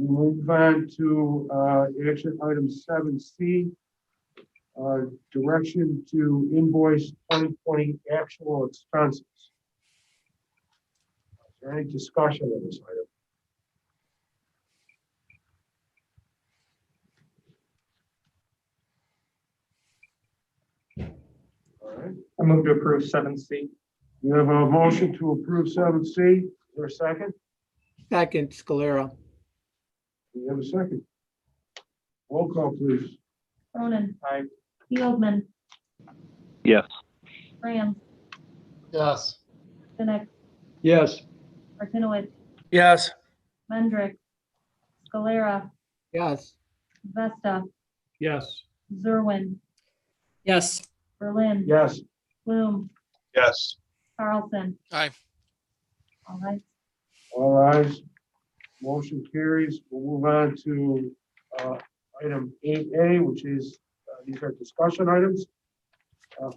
We move on to action item 7C, direction to invoice 2020 actual expenses. Is there any discussion of this item? All right. I move to approve 7C. We have a motion to approve 7C. Is there a second? Second, Scalera. We have a second. Roll call, please. Cronin. Aye. Fieldman. Yes. Rams. Yes. Kinnick. Yes. Martinowitz. Yes. Mendrick. Scalera. Yes. Vesta. Yes. Zerwin. Yes. Berlin. Yes. Bloom. Yes. Carlson. Aye. All right. All ayes. Motion carries. We'll move on to item 8A, which is, these are discussion items.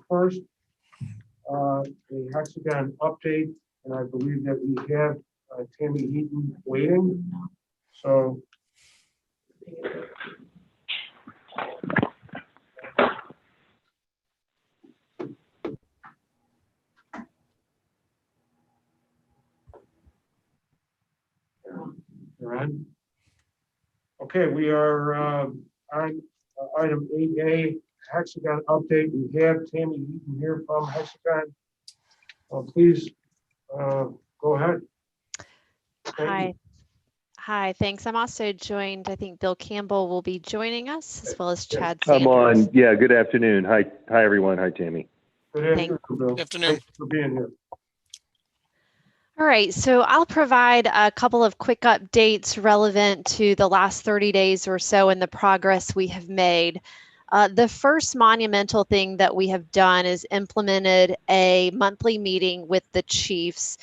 First, a hexagon update, and I believe that we have Tammy Heaton waiting. So. You're on. Okay, we are on item 8A, hexagon update. We have Tammy Heaton here from Hexagon. Please go ahead. Thank Hi. you. Hi, thanks. I'm also joined, I think Bill Campbell will be joining us as well as Chad I'm Sanders. on. Yeah, good afternoon. Hi everyone. Hi, Tammy. Good Thank- afternoon, Bill. Good afternoon. Thanks for being here. All right, so I'll provide a couple of quick updates relevant to the last 30 days or so and the progress we have made. The first monumental thing that we have done is implemented a monthly meeting with the chiefs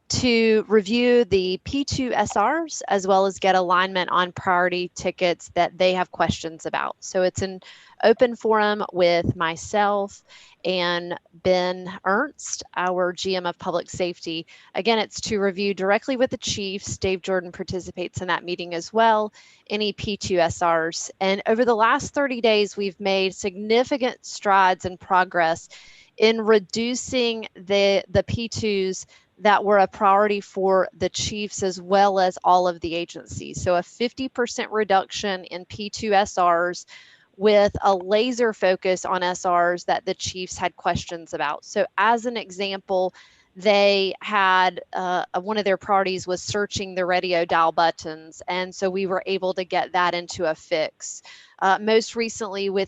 to review the P2SRs as well as get alignment on priority tickets that they have questions about. So it's an open forum with myself and Ben Ernst, our GM of Public Safety. Again, it's to review directly with the chiefs. Dave Jordan participates in that meeting as well, any P2SRs. And over the last 30 days, we've made significant strides and progress in reducing the P2s that were a priority for the chiefs as well as all of the agencies. So a 50% reduction in P2SRs with a laser focus on SRs that the chiefs had questions about. So as an example, they had one of their priorities was searching the radio dial buttons. And so we were able to get that into a fix. Most recently we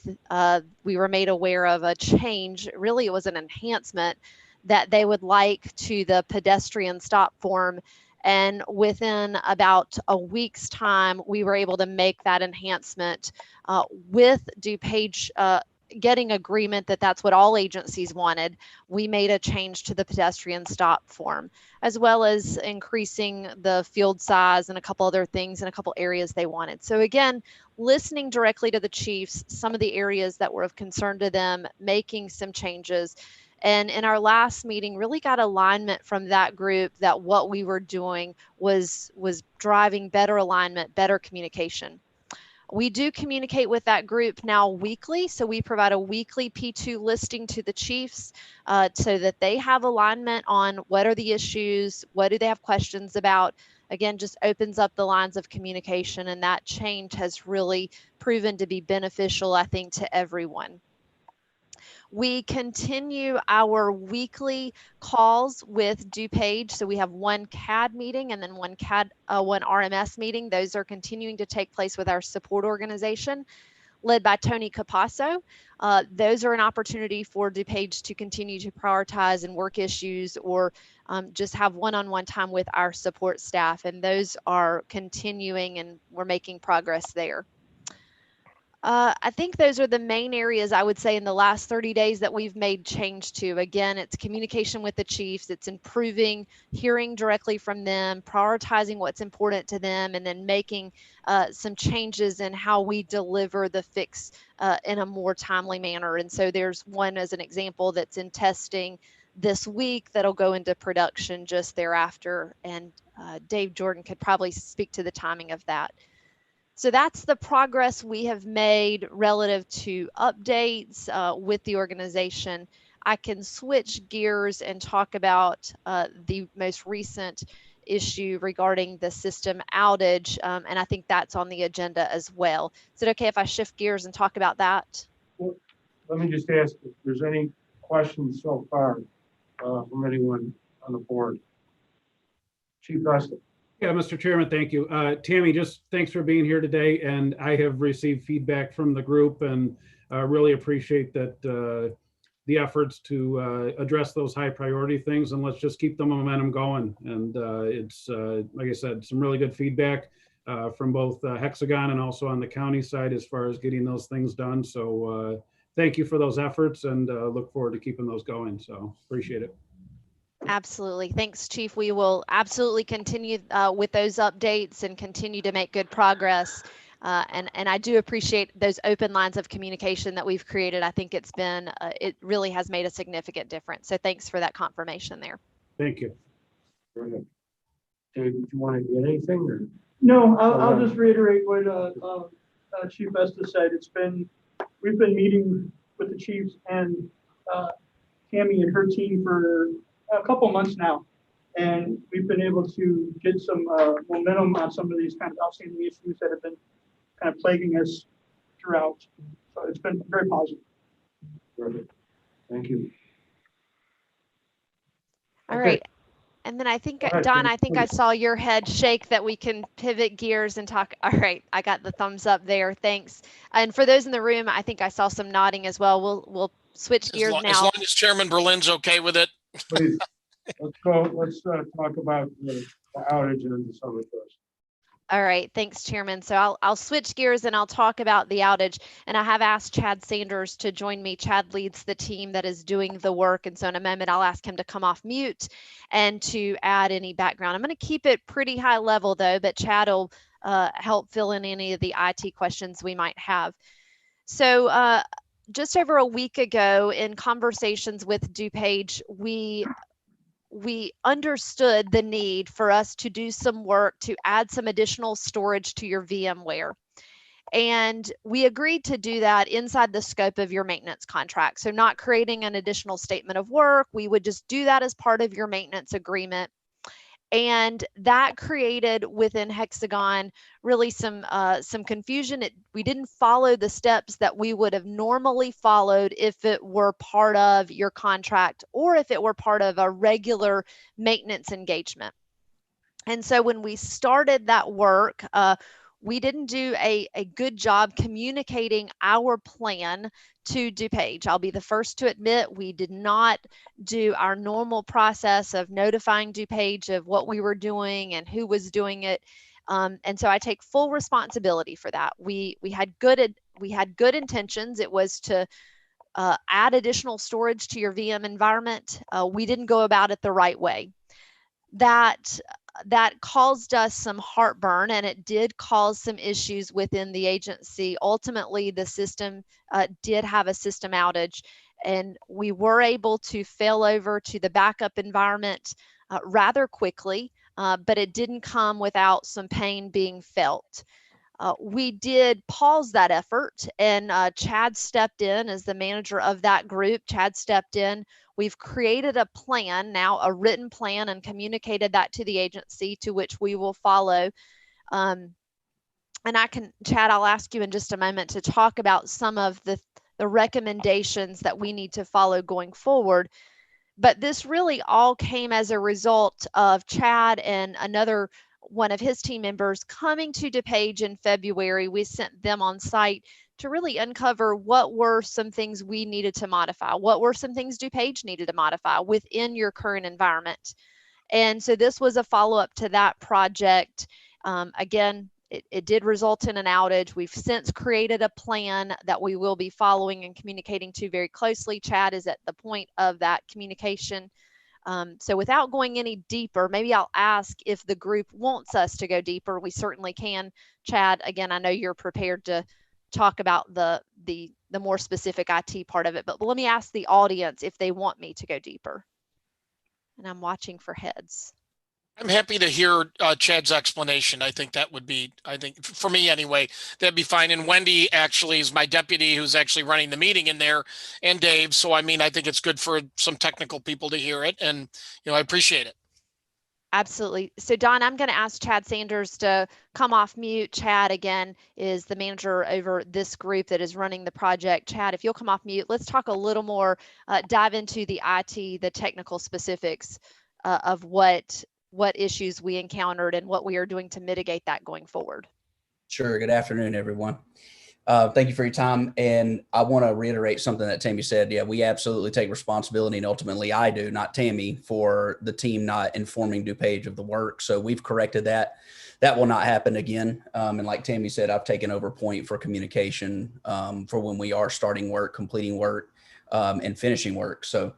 were made aware of a change, really it was an enhancement that they would like to the pedestrian stop form. And within about a week's time, we were able to make that enhancement with DuPage getting agreement that that's what all agencies wanted. We made a change to the pedestrian stop form, as well as increasing the field size and a couple other things in a couple areas they wanted. So again, listening directly to the chiefs, some of the areas that were of concern to them, making some changes. And in our last meeting, really got alignment from that group that what we were doing was driving better alignment, better communication. We do communicate with that group now weekly. So we provide a weekly P2 listing to the chiefs so that they have alignment on what are the issues, what do they have questions about. Again, just opens up the lines of communication, and that change has really proven to be beneficial, I think, to everyone. We continue our weekly calls with DuPage. So we have one CAD meeting and then one RMS meeting. Those are continuing to take place with our support organization led by Tony Capasso. Those are an opportunity for DuPage to continue to prioritize and work issues or just have one-on-one time with our support staff. And those are continuing and we're making progress there. I think those are the main areas I would say in the last 30 days that we've made change to. Again, it's communication with the chiefs, it's improving, hearing directly from them, prioritizing what's important to them, and then making some changes in how we deliver the fix in a more timely manner. And so there's one as an example that's in testing this week that'll go into production just thereafter. And Dave Jordan could probably speak to the timing of that. So that's the progress we have made relative to updates with the organization. I can switch gears and talk about the most recent issue regarding the system outage, and I think that's on the agenda as well. Is it okay if I shift gears and talk about that? Well, let me just ask if there's any questions so far from anyone on the board. Chief Vesta. Yeah, Mr. Chairman, thank you. Tammy, just thanks for being here today. And I have received feedback from the group and really appreciate that the efforts to address those high priority things, and let's just keep the momentum going. And it's, like I said, some really good feedback from both Hexagon and also on the county side as far as getting those things done. So thank you for those efforts, and look forward to keeping those going. So appreciate it. Absolutely. Thanks, Chief. We will absolutely continue with those updates and continue to make good progress. And I do appreciate those open lines of communication that we've created. I think it's been, it really has made a significant difference. So thanks for that confirmation there. Thank you. Go ahead. Dave, did you want to get anything? Or? No, I'll just reiterate what Chief Vesta said. We've been meeting with the chiefs and Tammy and her team for a couple months now, and we've been able to get some momentum on some of these kind of outstanding issues that have been kind of plaguing us throughout. So it's been very positive. Perfect. Thank you. All Okay. right. And then I think, Go ahead, Don, Tammy, I think I please. saw your head shake that we can pivot gears and talk. All right. I got the thumbs up there. Thanks. And for those in the room, I think I saw some nodding as well. We'll switch gears As now. long as Chairman Berlin's okay with it. Please, let's go. Let's talk about the outage and the summer first. All right, thanks, Chairman. So I'll switch gears and I'll talk about the outage. And I have asked Chad Sanders to join me. Chad leads the team that is doing the work. And so in a moment, I'll ask him to come off mute and to add any background. I'm going to keep it pretty high level, though, but Chad will help fill in any of the IT questions we might have. So just over a week ago, in conversations with DuPage, we understood the need for us to do some work to add some additional storage to your VMware. And we agreed to do that inside the scope of your maintenance contract. So not creating an additional statement of work, we would just do that as part of your maintenance agreement. And that created within Hexagon really some confusion. We didn't follow the steps that we would have normally followed if it were part of your contract or if it were part of a regular maintenance engagement. And so when we started that work, we didn't do a good job communicating our plan to DuPage. I'll be the first to admit we did not do our normal process of notifying DuPage of what we were doing and who was doing it. And so I take full responsibility for that. We had good intentions. It was to add additional storage to your VM environment. We didn't go about it the right way. That caused us some heartburn, and it did cause some issues within the agency. Ultimately, the system did have a system outage, and we were able to fail over to the backup environment rather quickly, but it didn't come without some pain being felt. We did pause that effort, and Chad stepped in as the manager of that group. Chad stepped in. We've created a plan now, a written plan, and communicated that to the agency, to which we will follow. And Chad, I'll ask you in just a moment to talk about some of the recommendations that we need to follow going forward. But this really all came as a result of Chad and another one of his team members coming to DuPage in February. We sent them on site to really uncover what were some things we needed to modify, what were some things DuPage needed to modify within your current environment. And so this was a follow-up to that project. Again, it did result in an outage. We've since created a plan that we will be following and communicating to very closely. Chad is at the point of that communication. So without going any deeper, maybe I'll ask if the group wants us to go deeper. We certainly can. Chad, again, I know you're prepared to talk about the more specific IT part of it, but let me ask the audience if they want me to go deeper. And I'm watching for heads. I'm happy to hear Chad's explanation. I think that would be, I think for me anyway, that'd be fine. And Wendy actually is my deputy who's actually running the meeting in there, and Dave. So, I mean, I think it's good for some technical people to hear it, and, I appreciate it. Absolutely. So Don, I'm going to ask Chad Sanders to come off mute. Chad, again, is the manager over this group that is running the project. Chad, if you'll come off mute, let's talk a little more, dive into the IT, the technical specifics of what issues we encountered and what we are doing to mitigate that going forward. Sure. Good afternoon, everyone. Thank you for your time. And I want to reiterate something that Tammy said. Yeah, we absolutely take responsibility, and ultimately I do, not Tammy, for the team not informing DuPage of the work. So we've corrected that. That will not happen again. And like Tammy said, I've taken over point for communication for when we are starting work, completing work, and finishing work. So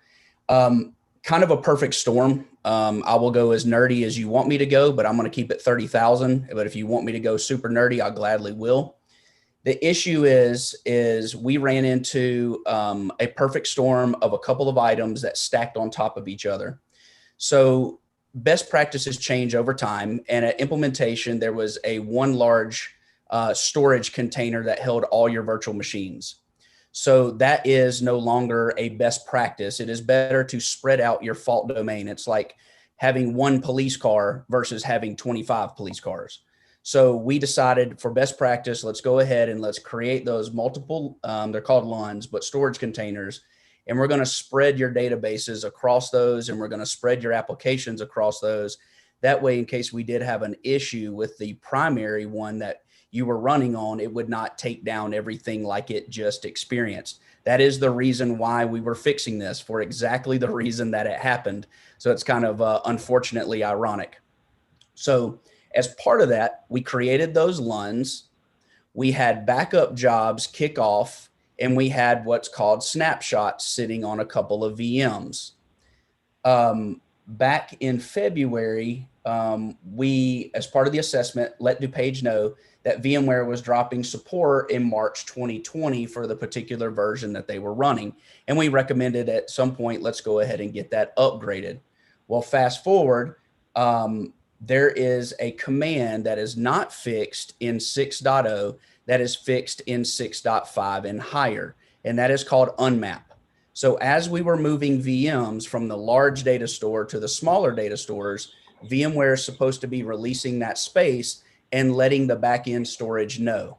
kind of a perfect storm. I will go as nerdy as you want me to go, but I'm going to keep it 30,000. But if you want me to go super nerdy, I gladly will. The issue is we ran into a perfect storm of a couple of items that stacked on top of each other. So best practices change over time. And at implementation, there was one large storage container that held all your virtual machines. So that is no longer a best practice. It is better to spread out your fault domain. It's like having one police car versus having 25 police cars. So we decided for best practice, let's go ahead and let's create those multiple, they're called LUNs, but storage containers. And we're going to spread your databases across those, and we're going to spread your applications across those. That way, in case we did have an issue with the primary one that you were running on, it would not take down everything like it just experienced. That is the reason why we were fixing this, for exactly the reason that it happened. So it's kind of unfortunately ironic. So as part of that, we created those LUNs. We had backup jobs kick off, and we had what's called snapshots sitting on a couple of VMs. Back in February, we, as part of the assessment, let DuPage know that VMware was dropping support in March 2020 for the particular version that they were running. And we recommended at some point, let's go ahead and get that upgraded. Well, fast forward, there is a command that is not fixed in 6.0 that is fixed in 6.5 and higher, and that is called unmap. So as we were moving VMs from the large data store to the smaller data stores, VMware is supposed to be releasing that space and letting the backend storage know.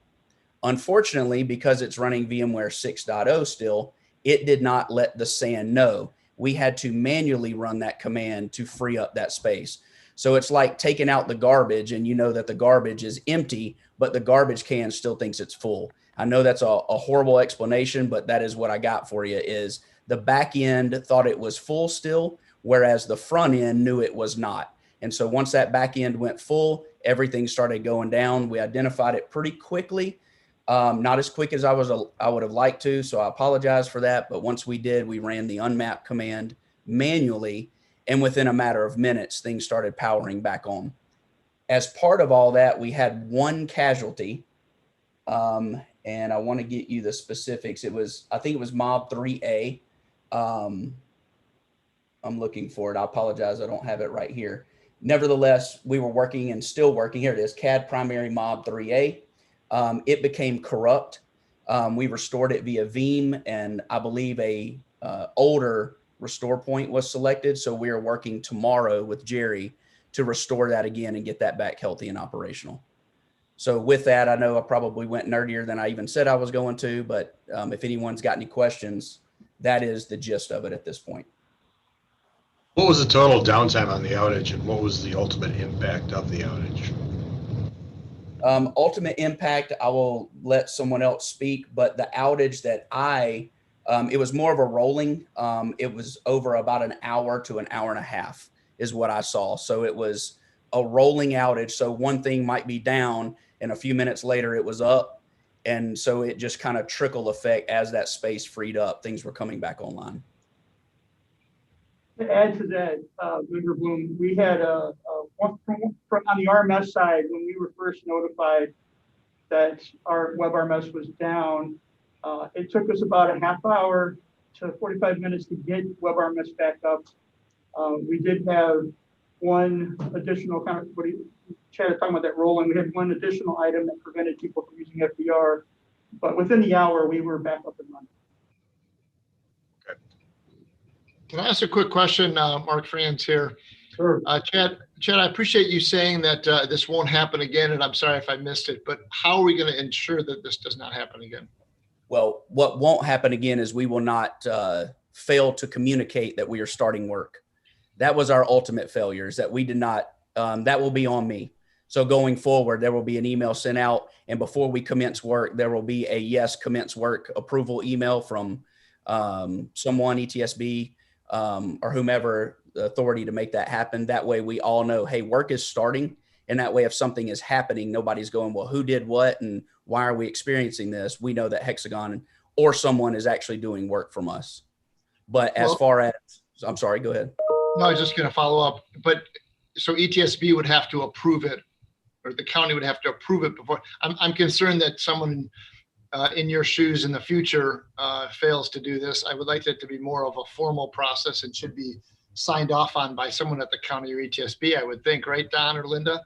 Unfortunately, because it's running VMware 6.0 still, it did not let the SAN know. We had to manually run that command to free up that space. So it's like taking out the garbage, and you know that the garbage is empty, but the garbage can still thinks it's full. I know that's a horrible explanation, but that is what I got for you. Is the back end thought it was full still, whereas the front end knew it was not. And so once that back end went full, everything started going down. We identified it pretty quickly, not as quick as I would have liked to. So I apologize for that. But once we did, we ran the unmap command manually, and within a matter of minutes, things started powering back on. As part of all that, we had one casualty. And I want to get you the specifics. I think it was Mob 3A. I'm looking for it. I apologize. I don't have it right here. Nevertheless, we were working and still working. Here it is, CAD primary Mob 3A. It became corrupt. We restored it via Veeam, and I believe a older restore point was selected. So we are working tomorrow with Jerry to restore that again and get that back healthy and operational. So with that, I know I probably went nerdier than I even said I was going to, but if anyone's got any questions, that is the gist of it at this point. What was the total downtime on the outage, and what was the ultimate impact of the outage? Ultimate impact, I will let someone else speak, but the outage that it was more of a rolling. It was over about an hour to an hour and a half is what I saw. So it was a rolling outage. So one thing might be down, and a few minutes later it was up. And so it just kind of trickle effect as that space freed up. Things were coming back online. To add to that, Member Bloom, we had on the RMS side, when we were first notified that our web RMS was down, it took us about a half hour to 45 minutes to get web RMS back up. We did have one additional kind of, Chad was talking about that rolling, we had one additional item that prevented people from using FDR, but within the hour, we were back up and running. Can I ask a quick question? Mark Franz here. Sure. Chad, I appreciate you saying that this won't happen again, and I'm sorry if I missed it, but how are we going to ensure that this does not happen again? Well, what won't happen again is we will not fail to communicate that we are starting work. That was our ultimate failure, is that we did not, that will be on me. So going forward, there will be an email sent out, and before we commence work, there will be a yes, commence work approval email from someone, ETSB, or whomever the authority to make that happen. That way we all know, hey, work is starting. And that way, if something is happening, nobody's going, well, who did what and why are we experiencing this? We know that Hexagon or someone is actually doing work from us. But as far as, I'm sorry, go ahead. No, I was just going to follow up. But so ETSB would have to approve it, or the county would have to approve it before. I'm concerned that someone in your shoes in the future fails to do this. I would like that to be more of a formal process and should be signed off on by someone at the county or ETSB, I would think, right, Don or Linda?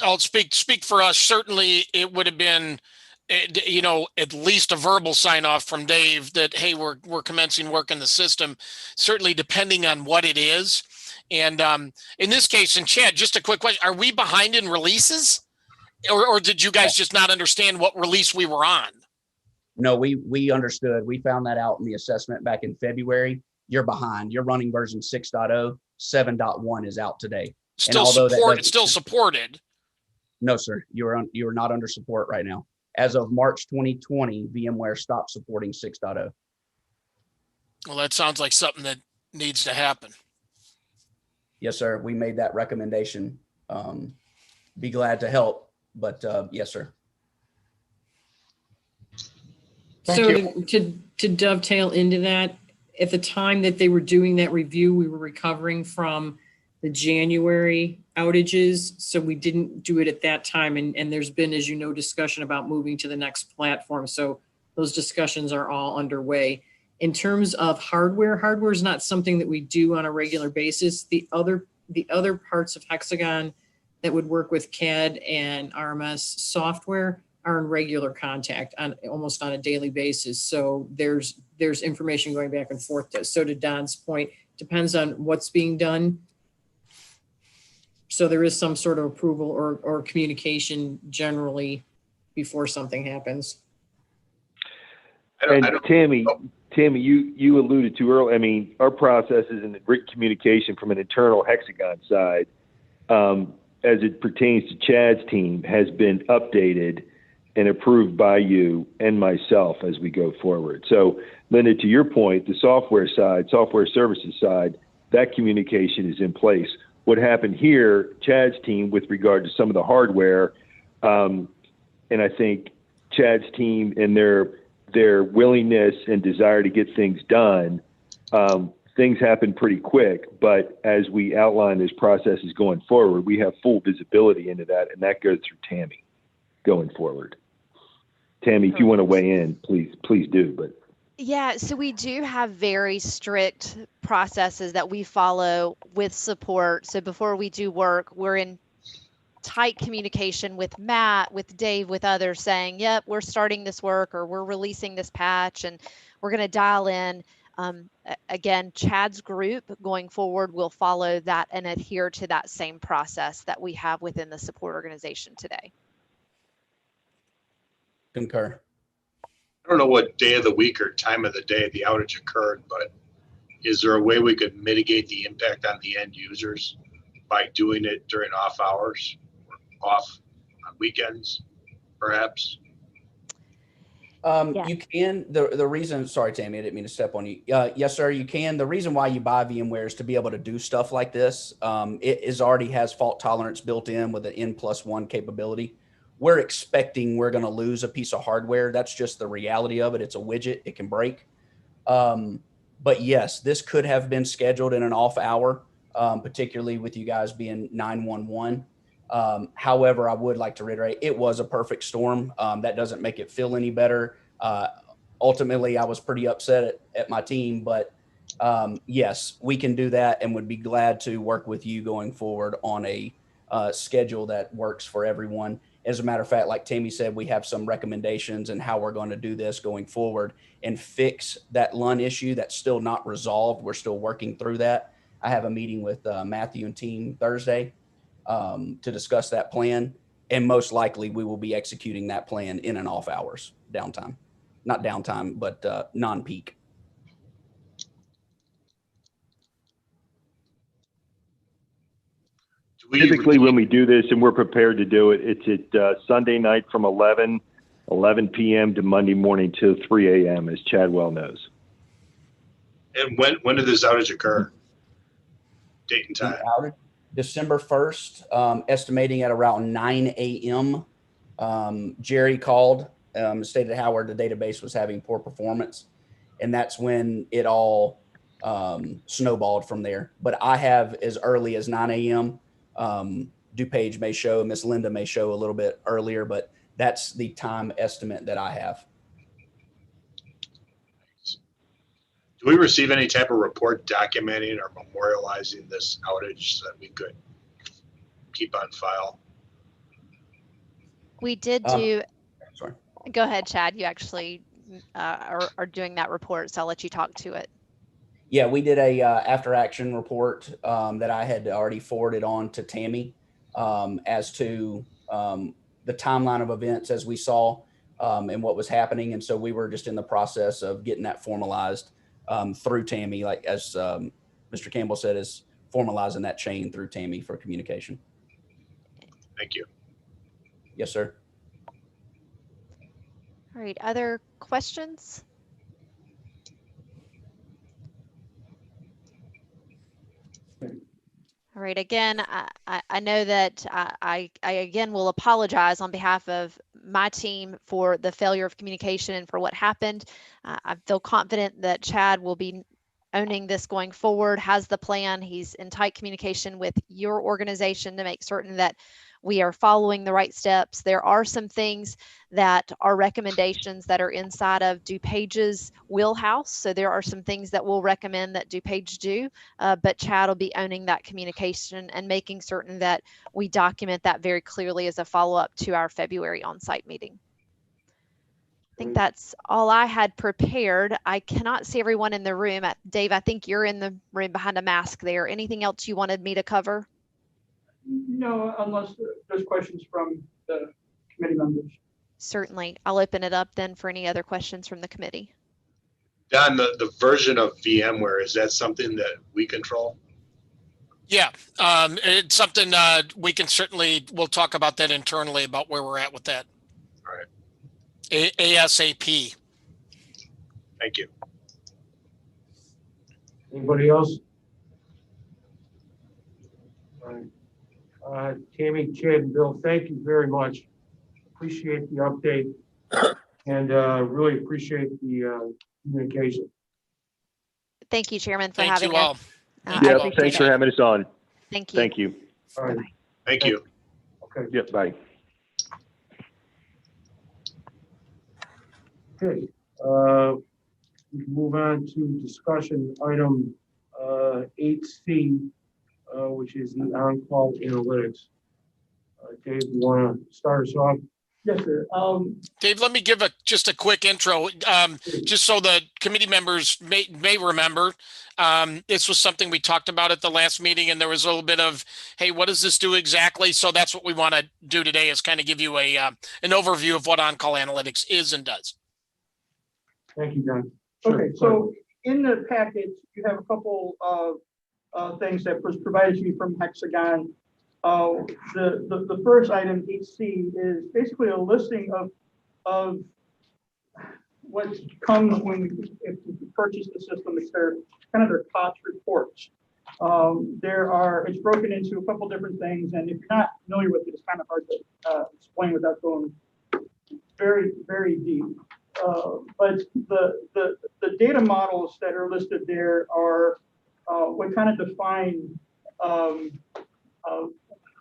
I'll speak for us. Certainly, it would have been, at least a verbal sign off from Dave that, hey, we're commencing work in the system. Certainly, depending on what it is, and in this case, and Chad, just a quick question: are we behind in releases, or did you guys just not understand what release we were on? No, we understood. We found that out in the assessment back in February. You're behind. You're running version 6.0. 7.1 is out today. Still still supported. No, sir. You're not under support right now. As of March 2020, VMware stopped supporting 6.0. Well, that sounds like something that needs to happen. Yes, sir. We made that recommendation. Be glad to help, but yes, sir. Thank So to dovetail into that, at the time that they were doing that review, we were recovering from the January outages. So we didn't do it at that time. And there's been, as you know, discussion about moving to the next platform. So those discussions are all underway. In terms of hardware is not something that we do on a regular basis. The other parts of Hexagon that would work with CAD and RMS software are in regular contact on almost on a daily basis. So there's information going back and forth. So to Don's point, depends on what's being done. So there is some sort of approval or communication generally before something happens. And Tammy, you alluded to earlier, I mean, our processes and the communication from an internal Hexagon side, as it pertains to Chad's team, has been updated and approved by you and myself as we go forward. So, Linda, to your point, the software side, software services side, that communication is in place. What happened here, Chad's team, with regard to some of the hardware, and I think Chad's team and their willingness and desire to get things done, things happen pretty quick. But as we outline this process is going forward, we have full visibility into that, and that goes through Tammy going forward. Tammy, if you want to weigh in, please do. But yeah, so we do have very strict processes that we follow with support. So before we do work, we're in tight communication with Matt, with Dave, with others saying, yep, we're starting this work or we're releasing this patch and we're going to dial in. Again, Chad's group going forward will follow that and adhere to that same process that we have within the support organization today. Concur. I don't know what day of the week or time of the day the outage occurred, but is there a way we could mitigate the impact on the end users by doing it during off hours, or off on weekends, perhaps? Yeah. You can, the reason, sorry, Tammy, I didn't mean to step on you. Yes, sir, you can. The reason why you buy VMware is to be able to do stuff like this. It already has fault tolerance built in with an N+1 capability. We're expecting we're going to lose a piece of hardware. That's just the reality of it. It's a widget. It can break. But yes, this could have been scheduled in an off hour, particularly with you guys being 911. However, I would like to reiterate, it was a perfect storm. That doesn't make it feel any better. Ultimately, I was pretty upset at my team, but yes, we can do that and would be glad to work with you going forward on a schedule that works for everyone. As a matter of fact, like Tammy said, we have some recommendations and how we're going to do this going forward and fix that LUN issue that's still not resolved. We're still working through that. I have a meeting with Matthew and team Thursday to discuss that plan. And most likely we will be executing that plan in and off hours, downtime, not downtime, but non-peak. Typically, when we do this and we're prepared to do it, it's at Sunday night from 11 p.m. to Monday morning till 3 a.m., as Chad well knows. And when did this outage occur? Date and time? Outage, December 1st, estimating at around 9 a.m. Jerry called, stated how the database was having poor performance. And that's when it all snowballed from there. But I have as early as 9 a.m. DuPage may show, Miss Linda may show a little bit earlier, but that's the time estimate that I have. Do we receive any type of report documenting or memorializing this outage so that we could keep on file? We did do, Sorry. go ahead, Chad. You actually are doing that report, so I'll let you talk to it. Yeah, we did a after action report that I had already forwarded on to Tammy as to the timeline of events as we saw and what was happening. And so we were just in the process of getting that formalized through Tammy, like as Mr. Campbell said, is formalizing that chain through Tammy for communication. Thank you. Yes, sir. All right, other questions? All right, again, I know that I again will apologize on behalf of my team for the failure of communication and for what happened. I feel confident that Chad will be owning this going forward, has the plan. He's in tight communication with your organization to make certain that we are following the right steps. There are some things that are recommendations that are inside of DuPage's wheelhouse. So there are some things that we'll recommend that DuPage do, but Chad will be owning that communication and making certain that we document that very clearly as a follow-up to our February on-site meeting. I think that's all I had prepared. I cannot see everyone in the room. Dave, I think you're in the room behind a mask there. Anything else you wanted me to cover? No, unless there's questions from the committee members. Certainly. I'll open it up then for any other questions from the committee. Don, the version of VMware, is that something that we control? Yeah, it's something we can certainly, we'll talk about that internally about where we're at with that. All right. ASAP. Thank you. Anybody else? Tammy, Chad, and Bill, thank you very much. Appreciate the update and really appreciate the communication. Thank you, Chairman, for Thank having you us. all. Yeah, thanks for having us on. Thank you. Thank you. All right. Thank you. Okay. Yep, bye. Okay. We can move on to discussion item 8C, which is the on-call analytics. Dave, you want to start us off? Yes, sir. Dave, let me give just a quick intro, just so the committee members may remember. This was something we talked about at the last meeting, and there was a little bit of, hey, what does this do exactly? So that's what we want to do today, is kind of give you an overview of what on-call analytics is and does. Thank you, John. Okay, so in the package, you have a couple of things that was provided to you from Hexagon. The first item, 8C, is basically a listing of what comes if you purchase the system. It's their cost reports. It's broken into a couple different things, and if you're not familiar with it, it's kind of hard to explain without going very, very deep. But the data models that are listed there are what kind of define kind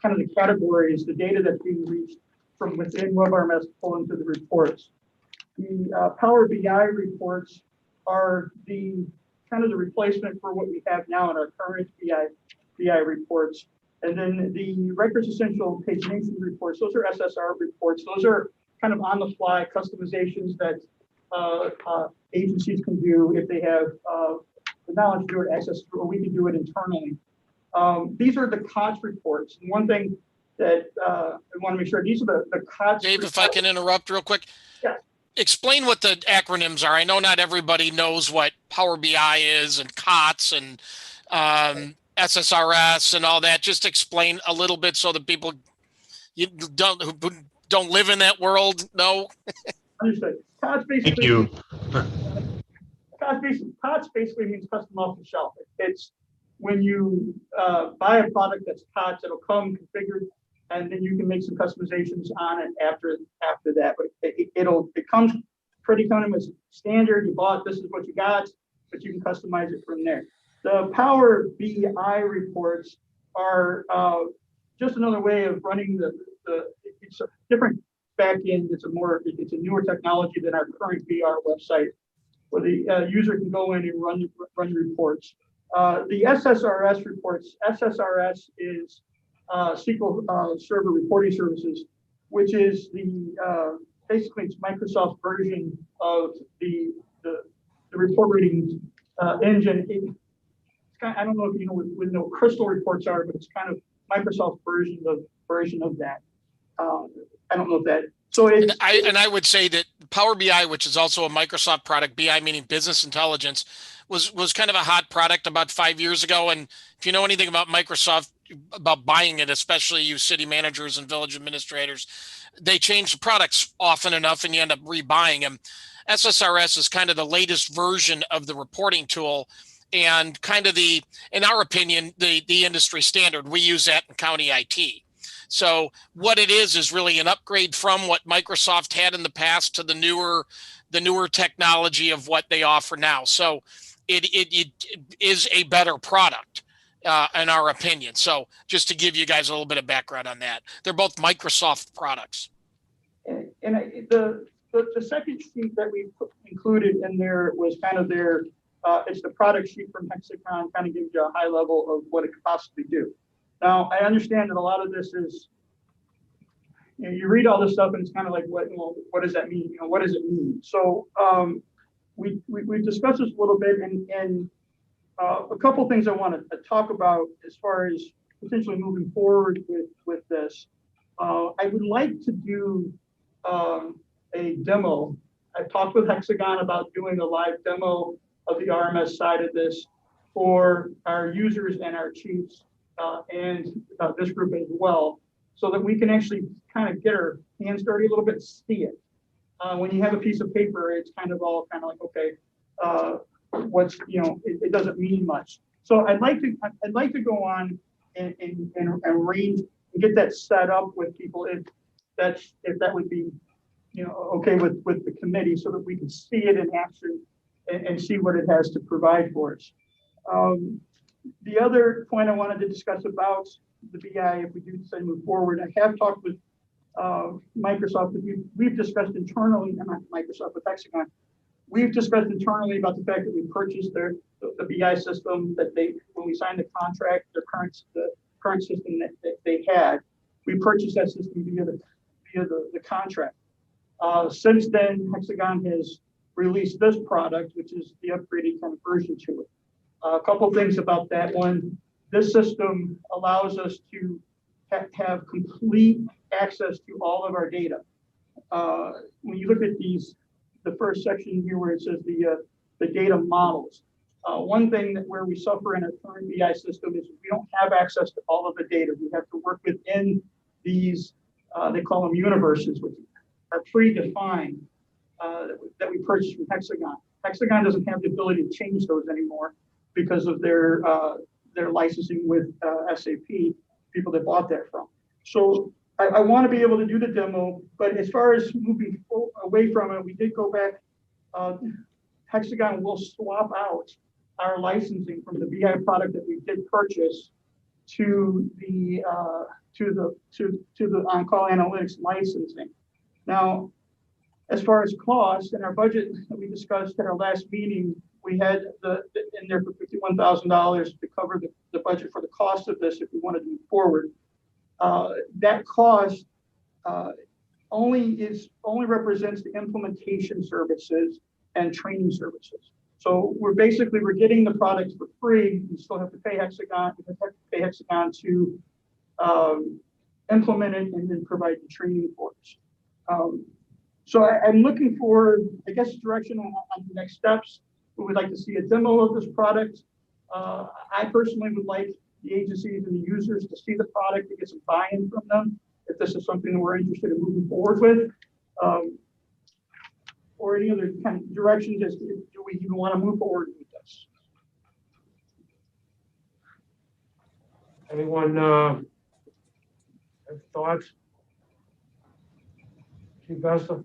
of the categories, the data that's being reached from within WebRMS to pull into the reports. The Power BI reports are the kind of the replacement for what we have now in our current BI reports. And then the Records Essential Pagination reports, those are SSR reports. Those are kind of on the fly customizations that agencies can do if they have the knowledge to do it, access to, or we can do it internally. These are the COTS reports. And one thing that I want to make sure, these are the COTS. Dave, if I can interrupt real quick. Yeah. Explain what the acronyms are. I know not everybody knows what Power BI is and COTS and SSRS and all that. Just explain a little bit so that people who don't live in that world know. Understood. COTS basically. Thank you. COTS basically means custom off the shelf. It's when you buy a product that's COTS, it'll come configured, and then you can make some customizations on it after that. But it comes pretty kind of standard. You bought, this is what you got, but you can customize it from there. The Power BI reports are just another way of running it's a different back end. It's a newer technology than our current VR website, where the user can go in and run reports. The SSRS reports, SSRS is SQL Server Reporting Services, which is basically it's Microsoft's version of the reporting engine. I don't know if you know what Crystal reports are, but it's kind of Microsoft's version of that. I don't know if that. So it's, I would say that Power BI, which is also a Microsoft product, BI meaning business intelligence, was kind of a hot product about 5 years ago. And if you know anything about Microsoft, about buying it, especially you city managers and village administrators, they change the products often enough and you end up rebuying them. SSRS is kind of the latest version of the reporting tool and kind of in our opinion, the industry standard. We use that in county IT. So what it is really an upgrade from what Microsoft had in the past to the newer technology of what they offer now. So it is a better product in our opinion. So just to give you guys a little bit of background on that, they're both Microsoft products. And the second sheet that we included in there was kind of it's the product sheet from Hexagon, kind of gives you a high level of what it could possibly do. Now, I understand that a lot of this is, you read all this stuff and it's kind of like, what does that mean? What does it mean? So we've discussed this a little bit, and a couple things I want to talk about as far as potentially moving forward with this. I would like to do a demo. I've talked with Hexagon about doing a live demo of the RMS side of this for our users and our chiefs and this group as well, so that we can actually kind of get our hands dirty a little bit, see it. When you have a piece of paper, it's kind of like, okay, it doesn't mean much. So I'd like to go on and arrange and get that set up with people if that would be okay with the committee, so that we can see it in action and see what it has to provide for us. The other point I wanted to discuss about the BI, if we do decide to move forward, I have talked with Microsoft. We've discussed internally, not Microsoft, but Hexagon. We've discussed internally about the fact that we purchased the BI system that when we signed the contract, the current system that they had, we purchased that system via the contract. Since then, Hexagon has released this product, which is the upgraded kind of version to it. A couple of things about that. One, this system allows us to have complete access to all of our data. When you look at the first section here where it says the data models, one thing where we suffer in our current BI system is we don't have access to all of the data. We have to work within these, they call them universes, which are predefined, that we purchased from Hexagon. Hexagon doesn't have the ability to change those anymore because of their licensing with SAP, people that bought that from. So I want to be able to do the demo, but as far as moving away from it, we did go back. Hexagon will swap out our licensing from the BI product that we did purchase to the on-call analytics licensing. Now, as far as cost and our budget that we discussed at our last meeting, we had in there for $51,000 to cover the budget for the cost of this if we wanted to move forward. That cost only represents the implementation services and training services. So we're getting the products for free. We still have to pay Hexagon. We have to pay Hexagon to implement it and then provide the training for us. So I'm looking for, I guess, direction on the next steps. We would like to see a demo of this product. I personally would like the agencies and the users to see the product to get some buy-in from them if this is something that we're interested in moving forward with. Or any other kind of directions as to do we even want to move forward with this? Anyone have thoughts? Chief Vesta?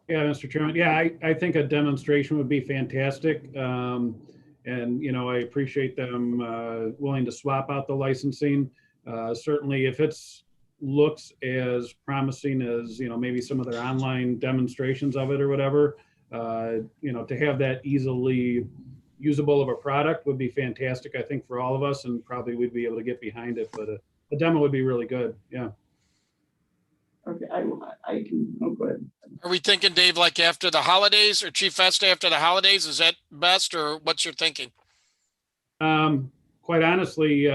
Yeah, Mr. Chairman. Yeah, I think a demonstration would be fantastic. And, you know, I appreciate them willing to swap out the licensing. Certainly if it's looks as promising as, you know, maybe some of their online demonstrations of it or whatever, you know, to have that easily usable of a product would be fantastic, I think, for all of us, and probably we'd be able to get behind it, but a demo would be really good. Yeah. Okay, I can, go ahead. Are we thinking, Dave, like after the holidays, or Chief Festa after the holidays? Is that best, or what's your thinking? Quite honestly,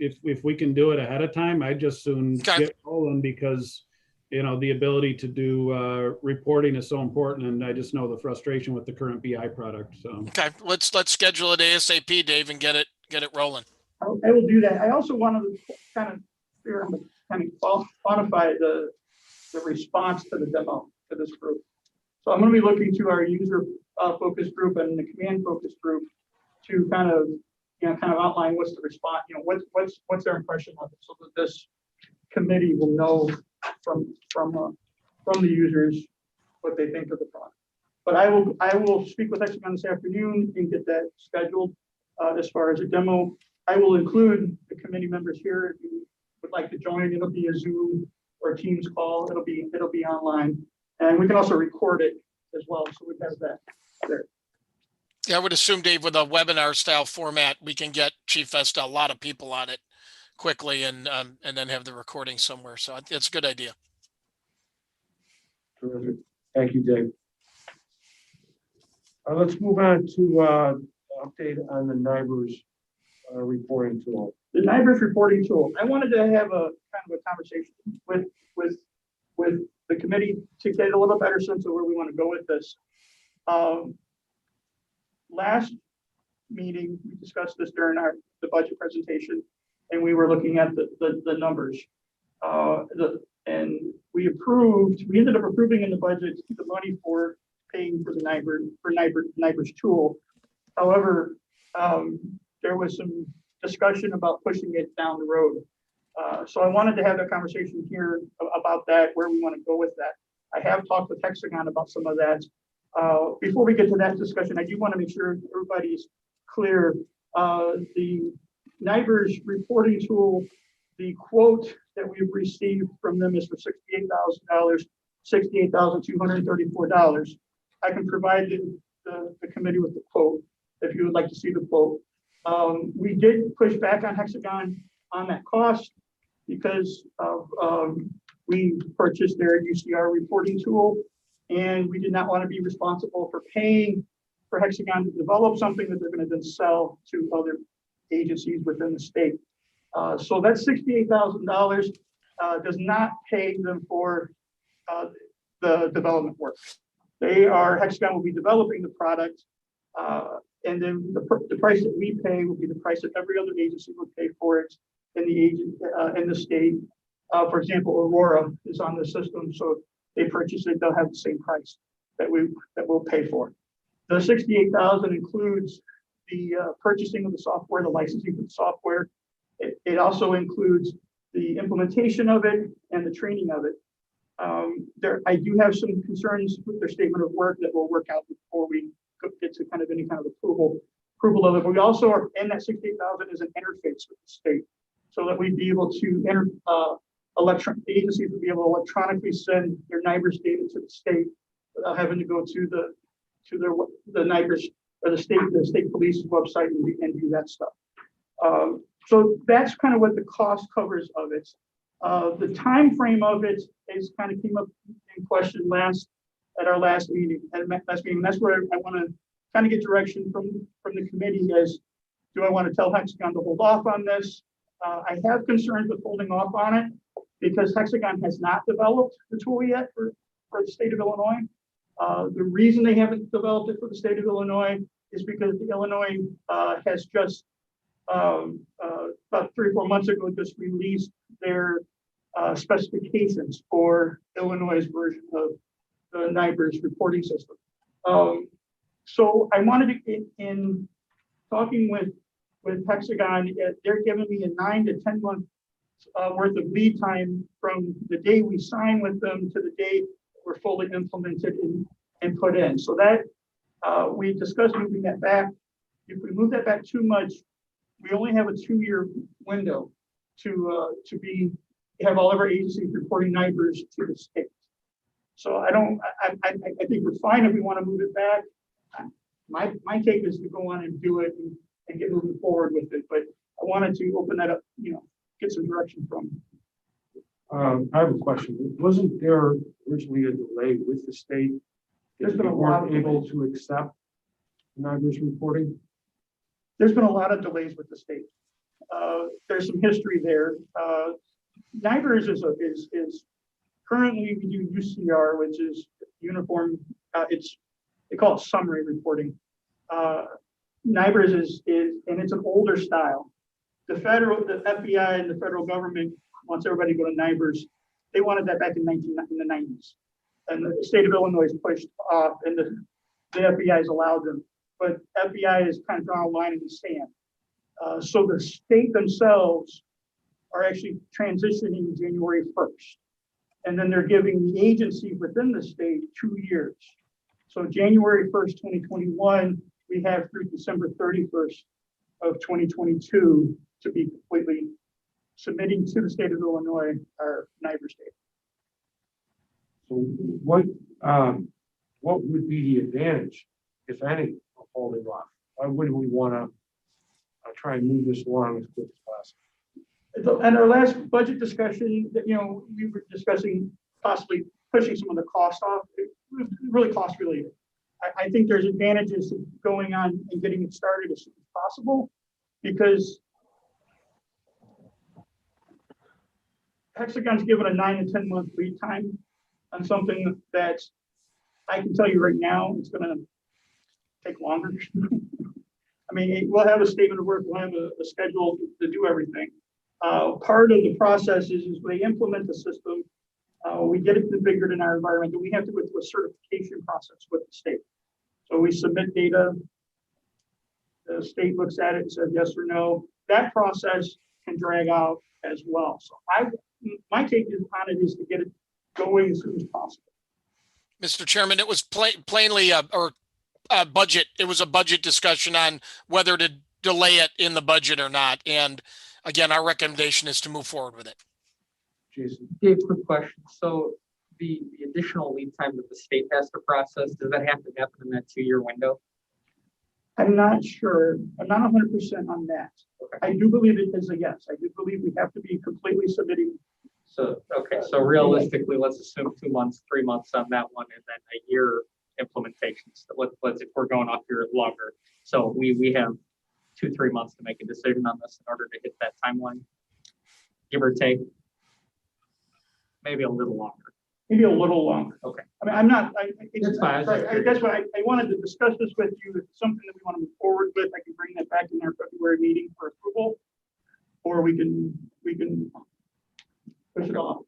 if we can do it ahead of time, I'd just soon get rolling, because, you know, the ability to do reporting is so important, and I just know the frustration with the current BI product. So okay, let's schedule it ASAP, Dave, and get it rolling. I will do that. I also wanted to kind of quantify the response to the demo to this group. So I'm going to be looking to our user focus group and the command focus group to kind of outline what's the response, you know, what's their impression of it, so that this committee will know from the users what they think of the product. But I will speak with Hexagon this afternoon and get that scheduled. As far as a demo, I will include the committee members here if you would like to join. It'll be a Zoom or a Teams call. It'll be online, and we can also record it as well. So we have that there. Yeah, I would assume, Dave, with a webinar style format, we can get Chief Festa a lot of people on it quickly, and then have the recording somewhere. So it's a good idea. Terrific. Thank you, Dave. Let's move on to update on the NIBRS reporting tool. The NIBRS reporting tool. I wanted to have a kind of a conversation with the committee to get a little better sense of where we want to go with this. Last meeting, we discussed this during the budget presentation, and we were looking at the numbers. And we ended up approving in the budget the money for paying for the NIBRS tool. However, there was some discussion about pushing it down the road. So I wanted to have that conversation here about that, where we want to go with that. I have talked with Hexagon about some of that. Before we get to that discussion, I do want to make sure everybody's clear. The NIBRS reporting tool, the quote that we've received from them is for $68,000, $68,234. I can provide the committee with the quote if you would like to see the quote. We did push back on Hexagon on that cost because we purchased their UCR reporting tool, and we did not want to be responsible for paying for Hexagon to develop something that they're going to then sell to other agencies within the state. So that $68,000 does not pay them for the development work. Hexagon will be developing the product, and then the price that we pay will be the price that every other agency would pay for it in the state. For example, Aurora is on the system, so if they purchase it, they'll have the same price that we'll pay for. The $68,000 includes the purchasing of the software, the licensing of the software. It also includes the implementation of it and the training of it. I do have some concerns with their statement of work that we'll work out before we get to kind of any kind of approval of it. But we also are in that $68,000 is an interface with the state, so that we'd be able to the agencies would be able to electronically send their NIBRS data to the state without having to go to the NIPERS or the state police's website and do that stuff. So that's kind of what the cost covers of it. The time frame of it is kind of came up in question at our last meeting. That's where I want to kind of get direction from the committee as, do I want to tell Hexagon to hold off on this? I have concerns with holding off on it because Hexagon has not developed the tool yet for the state of Illinois. The reason they haven't developed it for the state of Illinois is because the Illinois has just about 3 or 4 months ago just released their specifications for Illinois' version of the NIPERS reporting system. So I wanted to, in talking with Hexagon, they're giving me a 9 to 10 month worth of lead time from the day we sign with them to the day we're fully implemented and put in. So that we discussed moving that back. If we move that back too much, we only have a 2-year window to have all of our agencies reporting NIPERS to the state. So I think we're fine if we want to move it back. My take is to go on and do it and get moving forward with it. But I wanted to open that up, get some direction from. I have a question. Wasn't there originally a delay with the state? There's been They a lot weren't of able delays. to accept NIPERS reporting? There's been a lot of delays with the state. There's some history there. NIPERS is currently we do UCR, which is uniform. They call it summary reporting. NIPERS is and it's an older style. The FBI and the federal government wants everybody to go to NIPERS. They wanted that back in the 90s, and the state of Illinois is pushed off, and the FBI has allowed them. But FBI has kind of drawn a line in the sand. So the state themselves are actually transitioning January 1st. And then they're giving the agency within the state 2 years. So January 1st, 2021, we have through December 31st of 2022 to be completely submitting to the state of Illinois our NIPERS data. So what would be the advantage, if any, of holding off? Why wouldn't we want to try and move this along as quick as possible? And our last budget discussion, we were discussing possibly pushing some of the cost off. It was really cost related. I think there's advantages to going on and getting it started as soon as possible, because Hexagon's given a 9 to 10 month lead time on something that I can tell you right now, it's going to take longer. I mean, we'll have a statement of work, we'll have a schedule to do everything. Part of the process is they implement the system, we get it configured in our environment, and we have to go through a certification process with the state. So we submit data, the state looks at it and says yes or no. That process can drag out as well. So my take on it is to get it going as soon as possible. Mr. Chairman, it was plainly a budget. It was a budget discussion on whether to delay it in the budget or not. And again, our recommendation is to move forward with it. Jason? Dave, quick question. So the additional lead time that the state has to process, does that have to happen in that 2-year window? I'm not sure. I'm not 100% on that. Okay. I do believe it is a yes. I do believe we have to be completely submitting. So, okay, so realistically, let's assume 2 months, 3 months on that one, and then a year implementation. So let's if we're going off here longer. So we have 2-3 months to make a decision on this in order to hit that timeline, give or take. Maybe a little longer. Maybe a little longer. Okay. I mean, I'm not, That's fine. that's why I wanted to discuss this with you. If it's something that we want to move forward with, I can bring that back in our February meeting for approval, or we can push it off.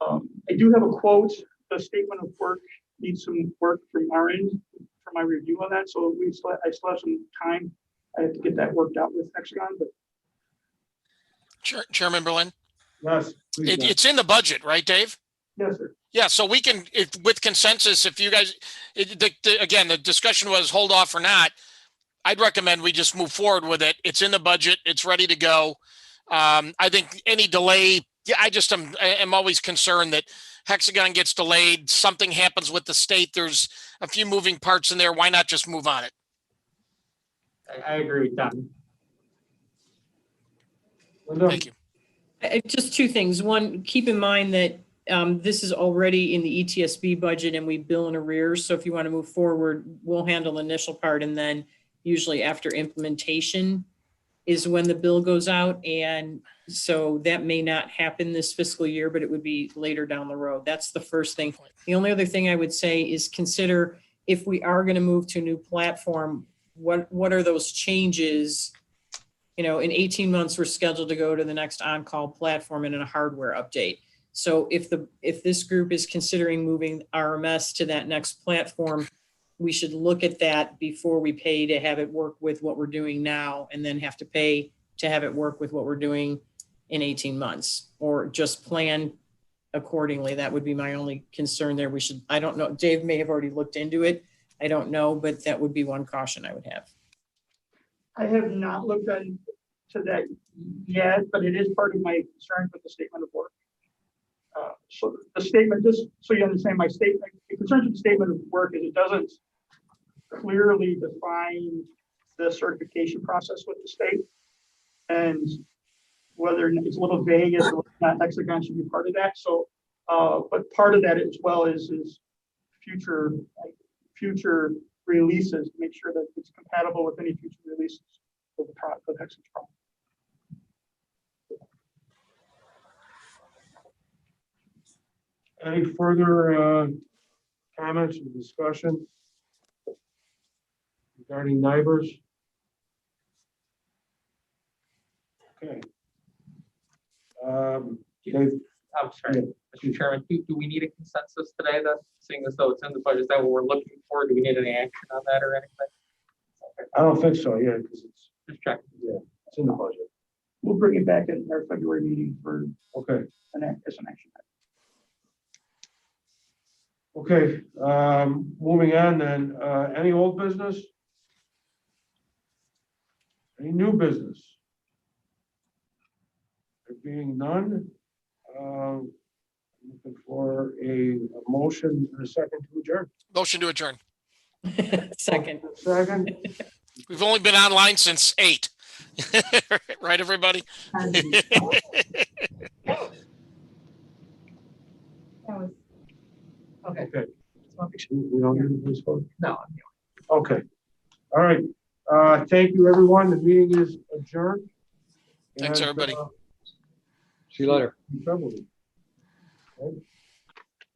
I do have a quote. The statement of work needs some work from our end for my review on that. So I still have some time. I have to get that worked out with Hexagon, but Chairman Berlin, Yes. please, Jeff. it's in the budget, right, Dave? yes, sir. Yeah, so we can, if with consensus, if you guys, again, the discussion was hold off or not. I'd recommend we just move forward with it. It's in the budget. It's ready to go. I think any delay Yeah, I'm always concerned that Hexagon gets delayed, something happens with the state, there's a few moving parts in there. Why not just move on it? I agree with Don. Linda? Thank you. Just two things. One, keep in mind that this is already in the ETSB budget and we bill in arrears. So if you want to move forward, we'll handle the initial part, and then usually after implementation is when the bill goes out. And so that may not happen this fiscal year, but it would be later down the road. That's the first thing. The only other thing I would say is consider, if we are going to move to a new platform, what are those changes? You know, in 18 months, we're scheduled to go to the next on-call platform and in a hardware update. So if this group is considering moving RMS to that next platform, we should look at that before we pay to have it work with what we're doing now, and then have to pay to have it work with what we're doing in 18 months, or just plan accordingly. That would be my only concern there. I don't know, Dave may have already looked into it. I don't know, but that would be one caution I would have. I have not looked into that yet, but it is part of my concern with the statement of work. So the statement, just so you understand my statement, the concern with the statement of work is it doesn't clearly define the certification process with the state, and whether it's a little vague as to whether or not Hexagon should be part of that. So, but part of that as well is future releases to make sure that it's compatible with any future releases of the product of Hexagon's product. Any further comments or discussion regarding NIBRs? Okay. Dave? I'm sorry, Mr. Chairman, do we need a consensus today, then, seeing as though it's in the budget? Is that what we're looking for? Do we need any action on that or anything? I don't think so, yeah, because it's, Just check. yeah, it's in the budget. We'll bring it back in our February meeting for Okay. an action item. Okay, moving on then, any old business? Any new business? There being none, looking for a motion and a second to adjourn. Motion to adjourn. Second. Second, We've only been online since 8. Right, everybody? Okay. okay. We don't need this vote? No. Okay, all right, thank you, everyone, the meeting is adjourned. Thanks, And, everybody. See you later.